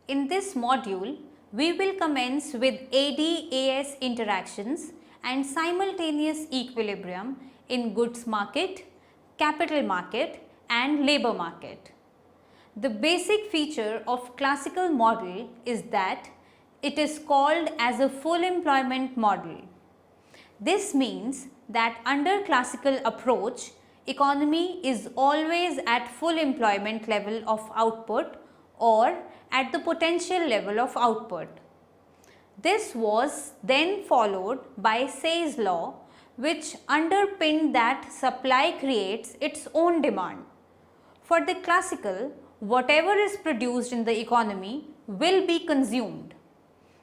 In this module, we will commence with AD-AS interactions and simultaneous equilibrium in goods market, capital market and labor market. The basic feature of classical model is that it is called as a full employment model. This means that under classical approach, economy is always at full employment level of output or at the potential level of output. This was then followed by Say's law, which underpinned that supply creates its own demand. For the classical, whatever is produced in the economy will be consumed.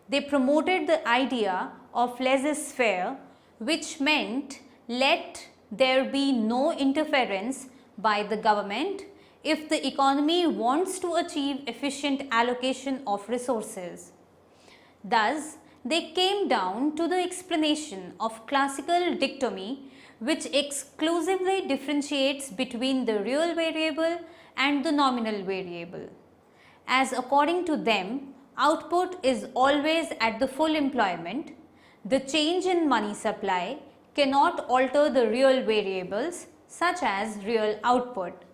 They promoted the idea of laissez-faire, which meant let there be no interference by the government if the economy wants to achieve efficient allocation of resources. Thus, they came down to the explanation of classical dichotomy, which exclusively differentiates between the real variable and the nominal variable. As according to them, output is always at the full employment, the change in money supply cannot alter the real variables such as real output.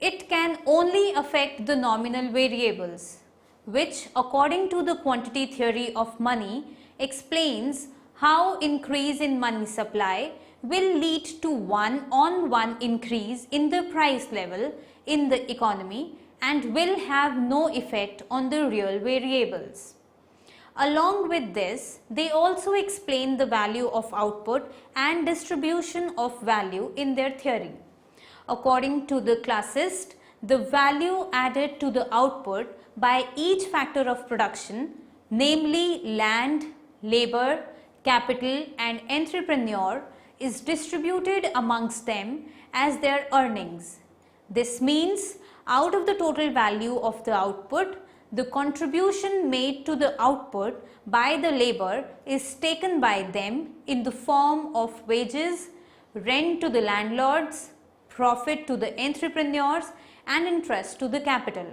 It can only affect the nominal variables, which according to the quantity theory of money explains how increase in money supply will lead to one-on-one increase in the price level in the economy and will have no effect on the real variables. Along with this, they also explain the value of output and distribution of value in their theory. According to the classist, the value added to the output by each factor of production, namely land, labor, capital and entrepreneur, is distributed amongst them as their earnings. This means out of the total value of the output, the contribution made to the output by the labor is taken by them in the form of wages, rent to the landlords, profit to the entrepreneurs and interest to the capital.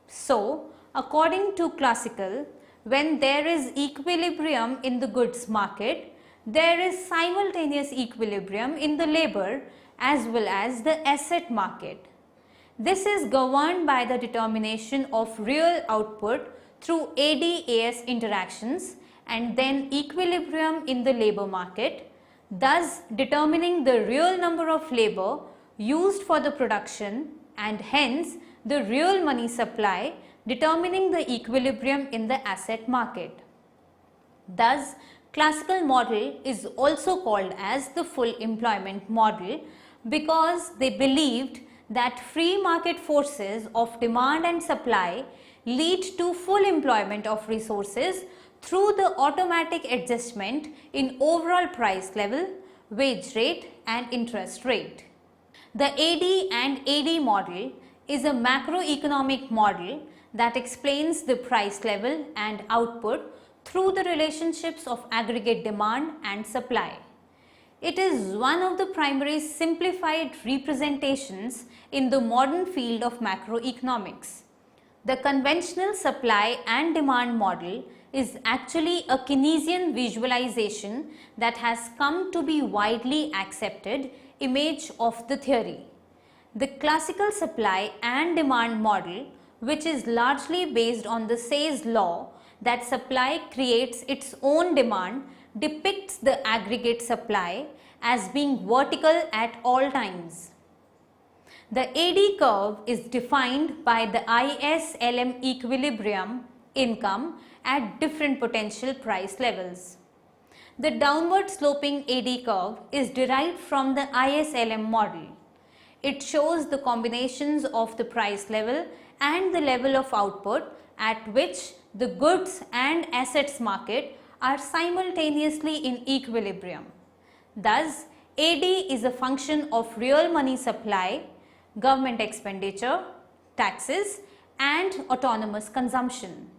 So, according to classical, when there is equilibrium in the goods market, there is simultaneous equilibrium in the labor as well as the asset market. This is governed by the determination of real output through AD-AS interactions and then equilibrium in the labor market, thus determining the real number of labor used for the production and hence the real money supply determining the equilibrium in the asset market. Thus, classical model is also called as the full employment model because they believed that free market forces of demand and supply lead to full employment of resources through the automatic adjustment in overall price level, wage rate and interest rate. The AD and AD model is a macroeconomic model that explains the price level and output through the relationships of aggregate demand and supply. It is one of the primary simplified representations in the modern field of macroeconomics. The conventional supply and demand model is actually a Keynesian visualization that has come to be widely accepted image of the theory. The classical supply and demand model, which is largely based on the Say's law that supply creates its own demand, depicts the aggregate supply as being vertical at all times. The AD curve is defined by the ISLM equilibrium income at different potential price levels. The downward sloping AD curve is derived from the ISLM model. It shows the combinations of the price level and the level of output at which the goods and assets market are simultaneously in equilibrium. Thus, AD is a function of real money supply, government expenditure, taxes and autonomous consumption.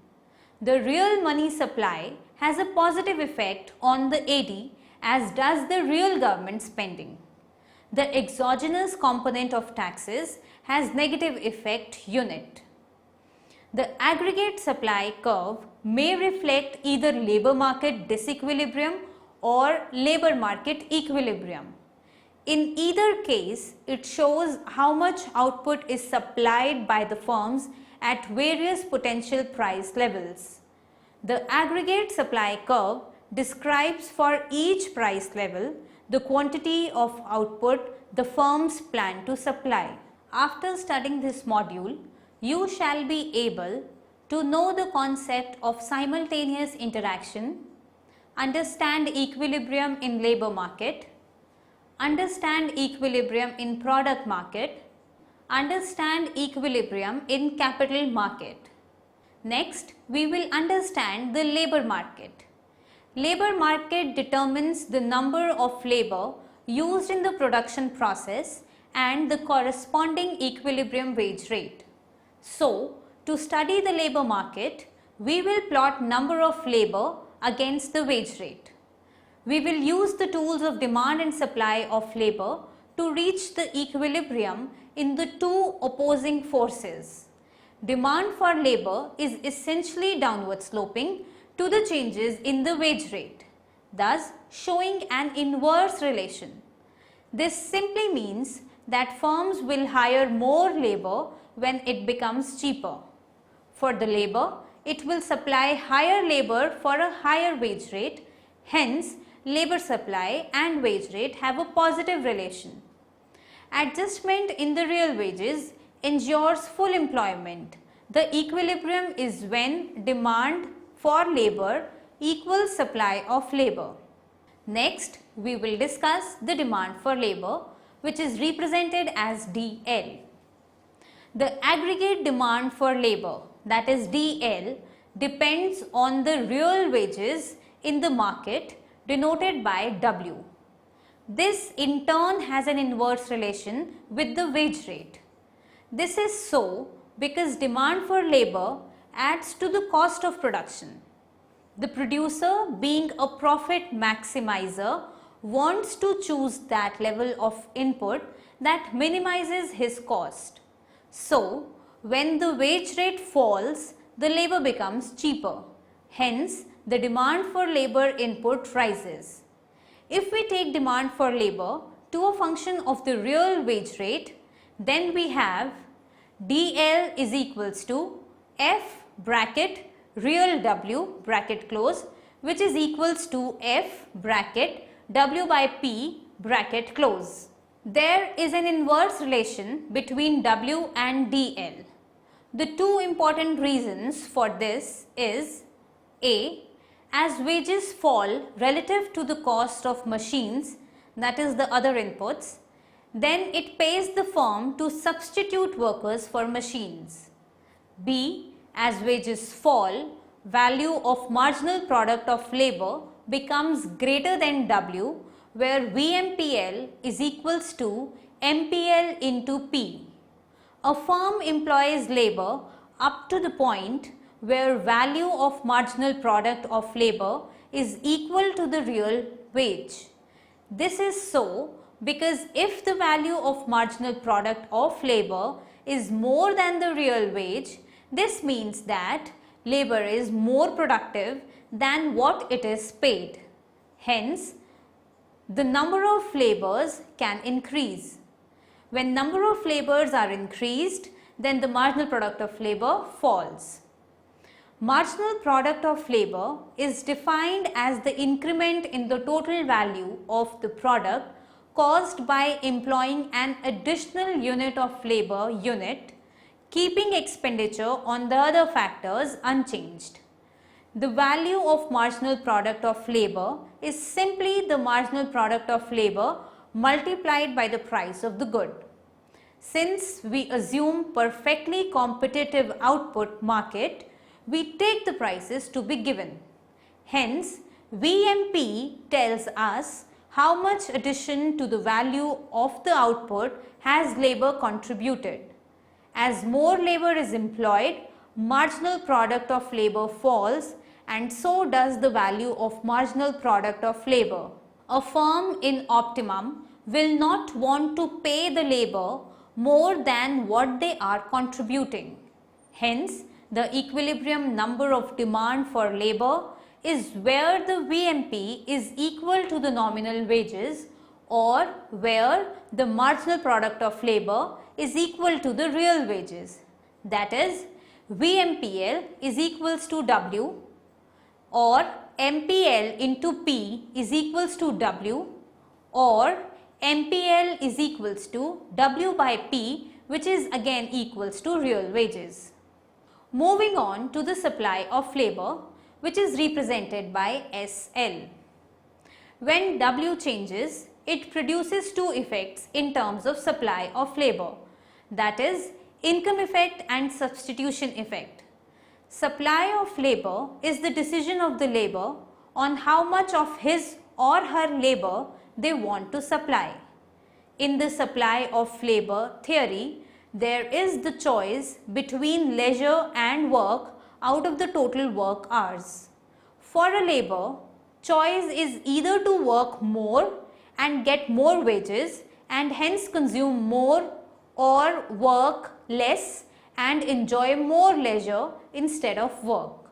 The real money supply has a positive effect on the AD as does the real government spending. The exogenous component of taxes has negative effect unit. The aggregate supply curve may reflect either labor market disequilibrium or labor market equilibrium. In either case, it shows how much output is supplied by the firms at various potential price levels. The aggregate supply curve describes for each price level the quantity of output the firms plan to supply. After studying this module, you shall be able to know the concept of simultaneous interaction, understand equilibrium in labor market, understand equilibrium in product market, understand equilibrium in capital market. Next, we will understand the labor market. Labor market determines the number of labor used in the production process and the corresponding equilibrium wage rate. So, to study the labor market, we will plot number of labor against the wage rate. We will use the tools of demand and supply of labor to reach the equilibrium in the two opposing forces. Demand for labor is essentially downward sloping to the changes in the wage rate, thus showing an inverse relation. This simply means that firms will hire more labor when it becomes cheaper. For the labor, it will supply higher labor for a higher wage rate, hence labor supply and wage rate have a positive relation. Adjustment in the real wages ensures full employment. The equilibrium is when demand for labor equals supply of labor. Next, we will discuss the demand for labor, which is represented as DL. The aggregate demand for labor, that is DL, depends on the real wages in the market denoted by W. This in turn has an inverse relation with the wage rate. This is so because demand for labor adds to the cost of production. The producer, being a profit maximizer, wants to choose that level of input that minimizes his cost. So, when the wage rate falls, the labor becomes cheaper. Hence, the demand for labor input rises. If we take demand for labor to a function of the real wage rate, then we have DL is equals to F bracket real W bracket close, which is equals to F bracket W by P bracket close. There is an inverse relation between W and DL. The two important reasons for this is A. As wages fall relative to the cost of machines, that is the other inputs, then it pays the firm to substitute workers for machines. B. As wages fall, value of marginal product of labor becomes greater than W, where VMPL is equals to MPL into P. A firm employs labor up to the point where value of marginal product of labor is equal to the real wage. This is so because if the value of marginal product of labor is more than the real wage, this means that labor is more productive than what it is paid. Hence, the number of laborers can increase. When number of laborers are increased, then the marginal product of labor falls. Marginal product of labor is defined as the increment in the total value of the product caused by employing an additional unit of labor unit, keeping expenditure on the other factors unchanged. The value of marginal product of labor is simply the marginal product of labor multiplied by the price of the good. Since we assume perfectly competitive output market, we take the prices to be given. Hence, VMP tells us how much addition to the value of the output has labor contributed. As more labor is employed, marginal product of labor falls, and so does the value of marginal product of labor. A firm in optimum will not want to pay the labor more than what they are contributing. Hence, the equilibrium number of demand for labor, is where the VMP is equal to the nominal wages or where the marginal product of labor is equal to the real wages. That is, VMPL is equals to W or MPL into P is equals to W or MPL is equals to W by P, which is again equals to real wages. Moving on to the supply of labor, which is represented by SL. When W changes, it produces two effects in terms of supply of labor, that is income effect and substitution effect. Supply of labor is the decision of the labor on how much of his or her labor they want to supply. In the supply of labor theory, there is the choice between leisure and work out of the total work hours. For a labor, choice is either to work more and get more wages and hence consume more, or work less and enjoy more leisure instead of work.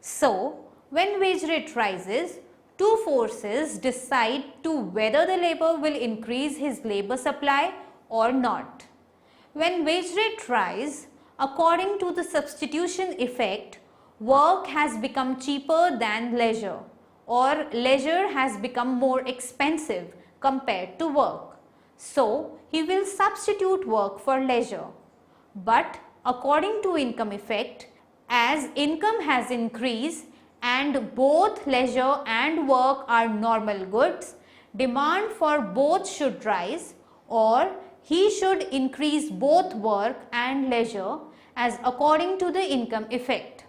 So, when wage rate rises, two forces decide to whether the labor will increase his labor supply or not. When wage rate rise, according to the substitution effect, work has become cheaper than leisure or leisure has become more expensive compared to work. So, he will substitute work for leisure. But according to income effect, as income has increased and both leisure and work are normal goods, demand for both should rise, or he should increase both work and leisure as according to the income effect.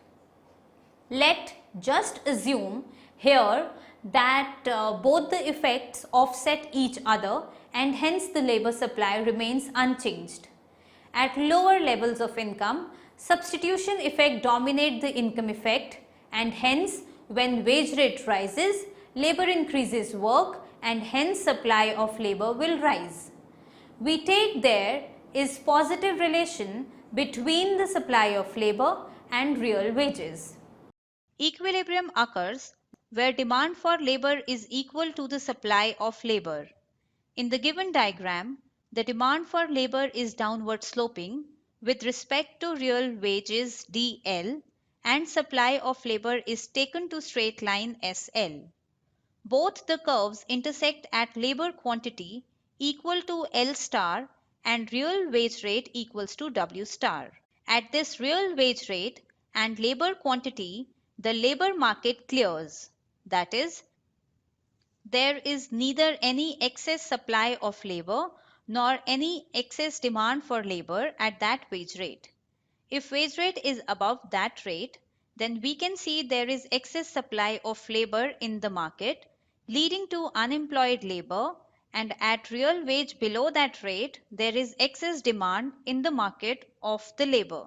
Let just assume here that both the effects offset each other and hence the labor supply remains unchanged. At lower levels of income, substitution effect dominate the income effect, and hence when wage rate rises, labor increases work and hence supply of labor will rise. We take there is positive relation between the supply of labor and real wages. Equilibrium occurs where demand for labor is equal to the supply of labor. In the given diagram, the demand for labor is downward sloping with respect to real wages DL and supply of labor is taken to straight line SL. Both the curves intersect at labor quantity equal to L star and real wage rate equals to W star. At this real wage rate and labor quantity, the labor market clears. That is, there is neither any excess supply of labor nor any excess demand for labor at that wage rate. If wage rate is above that rate, then we can see there is excess supply of labor in the market, leading to unemployed labor, and at real wage below that rate, there is excess demand in the market of the labor.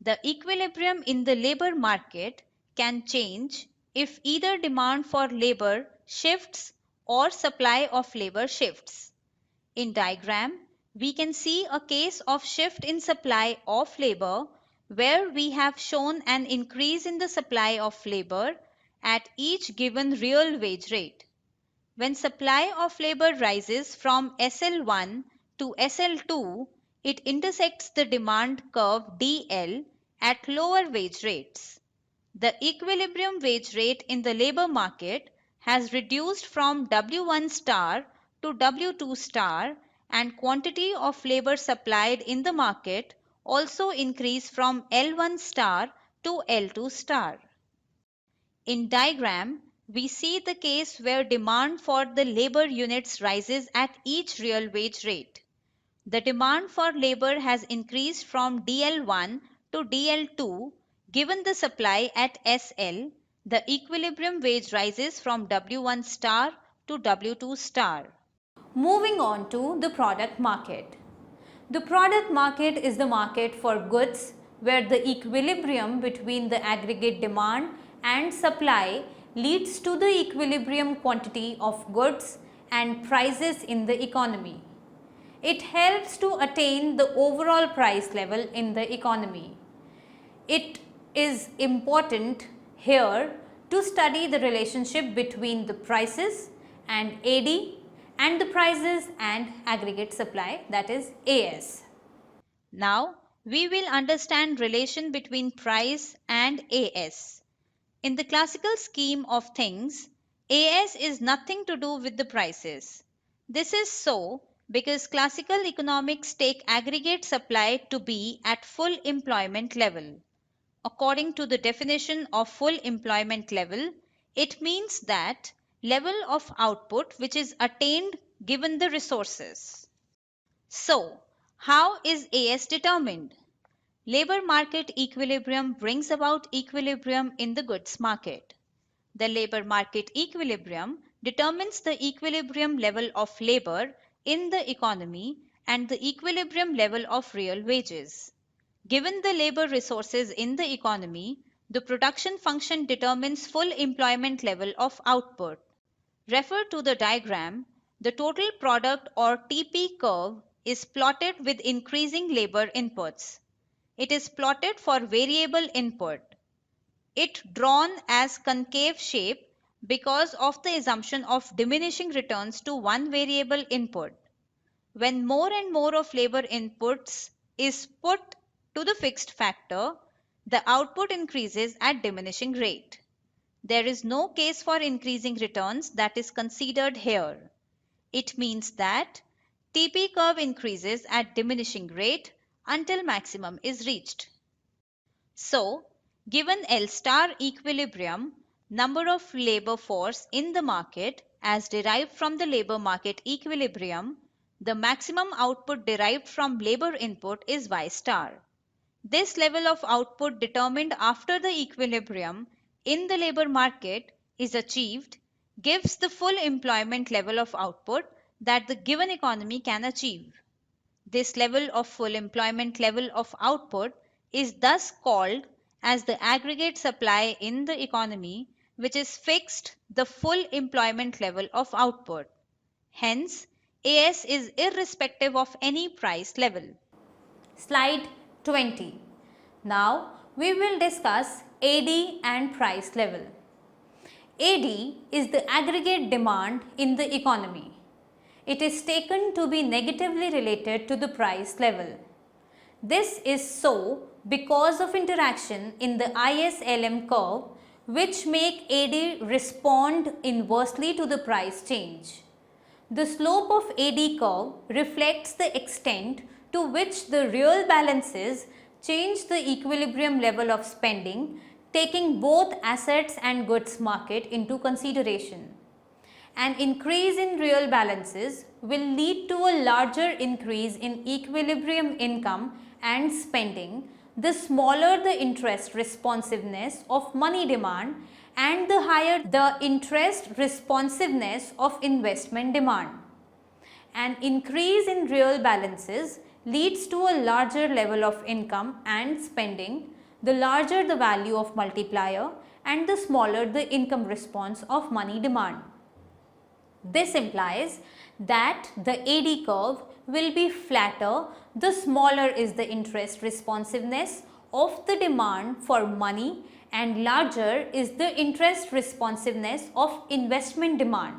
The equilibrium in the labor market can change if either demand for labor shifts or supply of labor shifts. In diagram, we can see a case of shift in supply of labor where we have shown an increase in the supply of labor at each given real wage rate. When supply of labor rises from SL1 to SL2, it intersects the demand curve DL at lower wage rates. The equilibrium wage rate in the labor market has reduced from W1 star to W2 star, and quantity of labor supplied in the market also increased from L1 star to L2 star. In diagram, we see the case where demand for the labor units rises at each real wage rate. The demand for labor has increased from DL1 to DL2. Given the supply at SL, the equilibrium wage rises from W1 star to W2 star. Moving on to the product market. The product market is the market for goods where the equilibrium between the aggregate demand and supply leads to the equilibrium quantity of goods and prices in the economy. It helps to attain the overall price level in the economy. It is important here to study the relationship between the prices and AD and the prices and aggregate supply, that is AS. Now we will understand relation between price and AS. In the classical scheme of things, AS is nothing to do with the prices. This is so because classical economics take aggregate supply to be at full employment level. According to the definition of full employment level, it means that level of output which is attained given the resources. So, how is AS determined? Labor market equilibrium brings about equilibrium in the goods market. The labor market equilibrium determines the equilibrium level of labor in the economy and the equilibrium level of real wages. Given the labor resources in the economy, the production function determines full employment level of output. Refer to the diagram. The total product or TP curve is plotted with increasing labor inputs. It is plotted for variable input. It drawn as concave shape because of the assumption of diminishing returns to one variable input. When more and more of labor inputs is put to the fixed factor, the output increases at diminishing rate. There is no case for increasing returns that is considered here. It means that TP curve increases at diminishing rate until maximum is reached. So, given L star equilibrium, number of labor force in the market as derived from the labor market equilibrium, the maximum output derived from labor input is Y star. This level of output determined after the equilibrium in the labor market is achieved gives the full employment level of output that the given economy can achieve. This level of full employment level of output is thus called as the aggregate supply in the economy, which is fixed the full employment level of output. Hence, AS is irrespective of any price level. Slide 20. Now, we will discuss AD and price level. AD is the aggregate demand in the economy. It is taken to be negatively related to the price level. This is so because of interaction in the ISLM curve which make AD respond inversely to the price change. The slope of AD curve reflects the extent to which the real balances change the equilibrium level of spending, taking both assets and goods market into consideration. An increase in real balances will lead to a larger increase in equilibrium income and spending, the smaller the interest responsiveness of money demand and the higher the interest responsiveness of investment demand. An increase in real balances leads to a larger level of income and spending, the larger the value of multiplier and the smaller the income response of money demand. This implies that the AD curve will be flatter the smaller is the interest responsiveness of the demand for money and larger is the interest responsiveness of investment demand.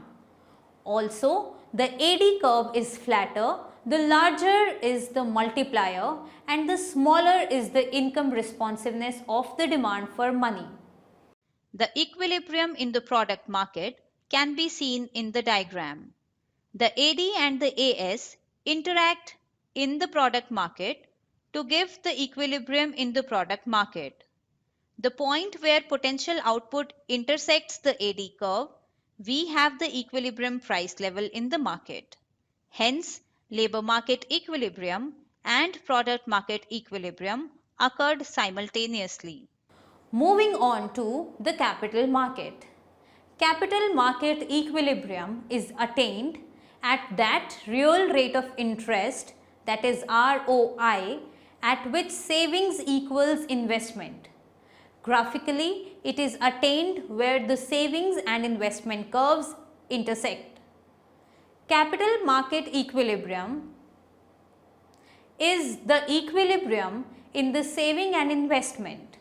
Also, the AD curve is flatter, the larger is the multiplier and the smaller is the income responsiveness of the demand for money. The equilibrium in the product market can be seen in the diagram. The AD and the AS interact in the product market to give the equilibrium in the product market. The point where potential output intersects the AD curve, we have the equilibrium price level in the market. Hence, labor market equilibrium and product market equilibrium occurred simultaneously. Moving on to the capital market. Capital market equilibrium is attained at that real rate of interest, that is ROI, at which savings equals investment. Graphically, it is attained where the savings and investment curves intersect. Capital market equilibrium is the equilibrium in the saving and investment.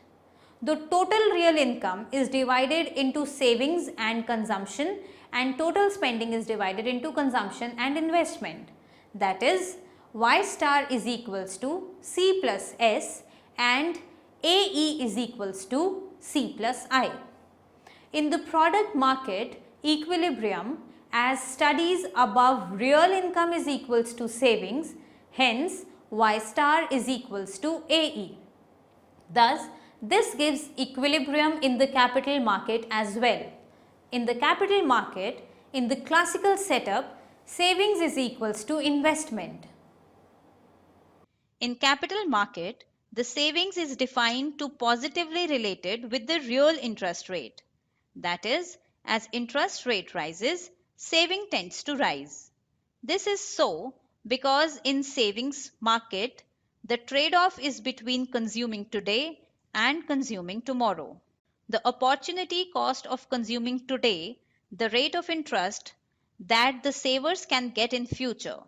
the total real income is divided into savings and consumption, and total spending is divided into consumption and investment. That is, Y star is equals to C plus S and AE is equals to C plus I. In the product market equilibrium, as studies above real income is equals to savings, hence Y star is equals to AE. Thus, this gives equilibrium in the capital market as well. In the capital market, in the classical setup, savings is equals to investment. In capital market, the savings is defined to positively related with the real interest rate. That is, as interest rate rises, saving tends to rise. This is so because in savings market, the trade-off is between consuming today and consuming tomorrow. The opportunity cost of consuming today, the rate of interest that the savers can get in future.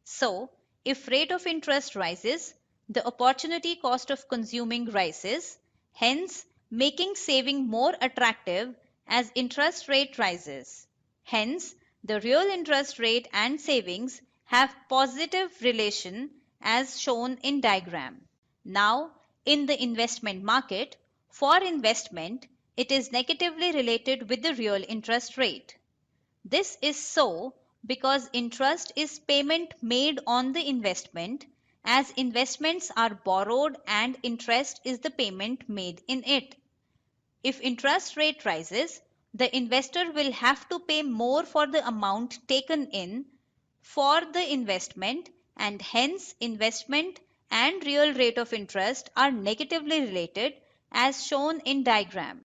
So, if rate of interest rises, the opportunity cost of consuming rises, hence making saving more attractive as interest rate rises. Hence, the real interest rate and savings have positive relation as shown in diagram. Now, in the investment market, for investment, it is negatively related with the real interest rate. This is so because interest is payment made on the investment, as investments are borrowed and interest is the payment made in it. If interest rate rises, the investor will have to pay more for the amount taken in for the investment, and hence investment and real rate of interest are negatively related as shown in diagram.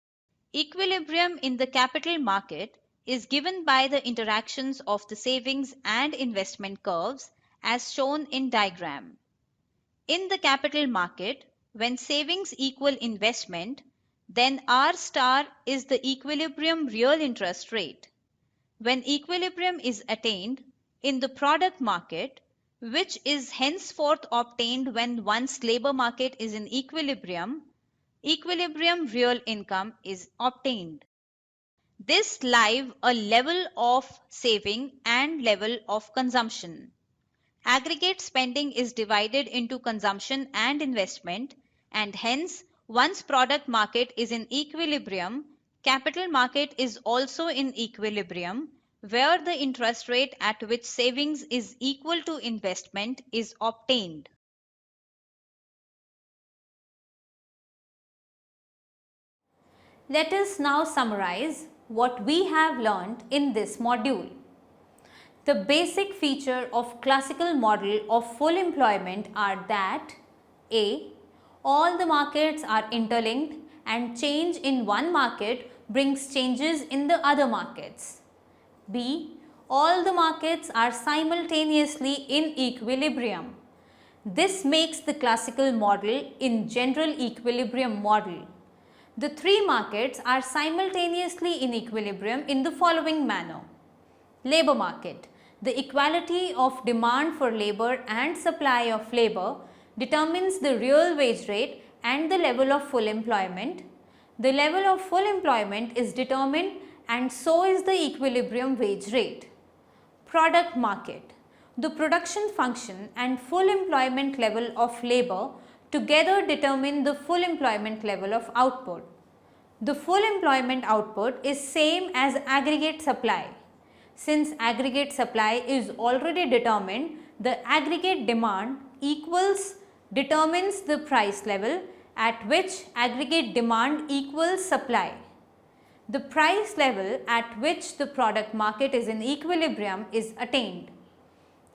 Equilibrium in the capital market is given by the interactions of the savings and investment curves as shown in diagram. In the capital market, when savings equal investment, then R star is the equilibrium real interest rate. When equilibrium is attained in the product market, which is henceforth obtained when one's labor market is in equilibrium, equilibrium real income is obtained. This leaves a level of saving and level of consumption. Aggregate spending is divided into consumption and investment, and hence once product market is in equilibrium, capital market is also in equilibrium, where the interest rate at which savings is equal to investment is obtained. Let us now summarize what we have learned in this module. The basic feature of classical model of full employment are that A. All the markets are interlinked and change in one market brings changes in the other markets. B. All the markets are simultaneously in equilibrium. This makes the classical model in general equilibrium model. The three markets are simultaneously in equilibrium in the following manner. Labor market. The equality of demand for labor and supply of labor determines the real wage rate and the level of full employment. The level of full employment is determined and so is the equilibrium wage rate. Product market. The production function and full employment level of labor together determine the full employment level of output. The full employment output is same as aggregate supply. Since aggregate supply is already determined, the aggregate demand determines the price level at which aggregate demand equals supply. The price level at which the product market is in equilibrium is attained.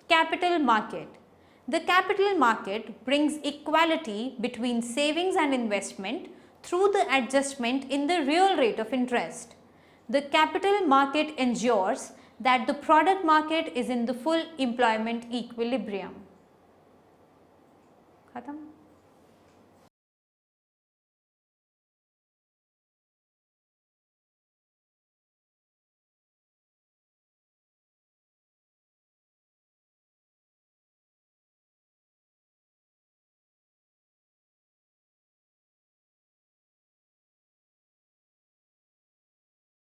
Capital market. The capital market brings equality between savings and investment through the adjustment in the real rate of interest. The capital market ensures that the product market is in the full employment equilibrium. Khatam?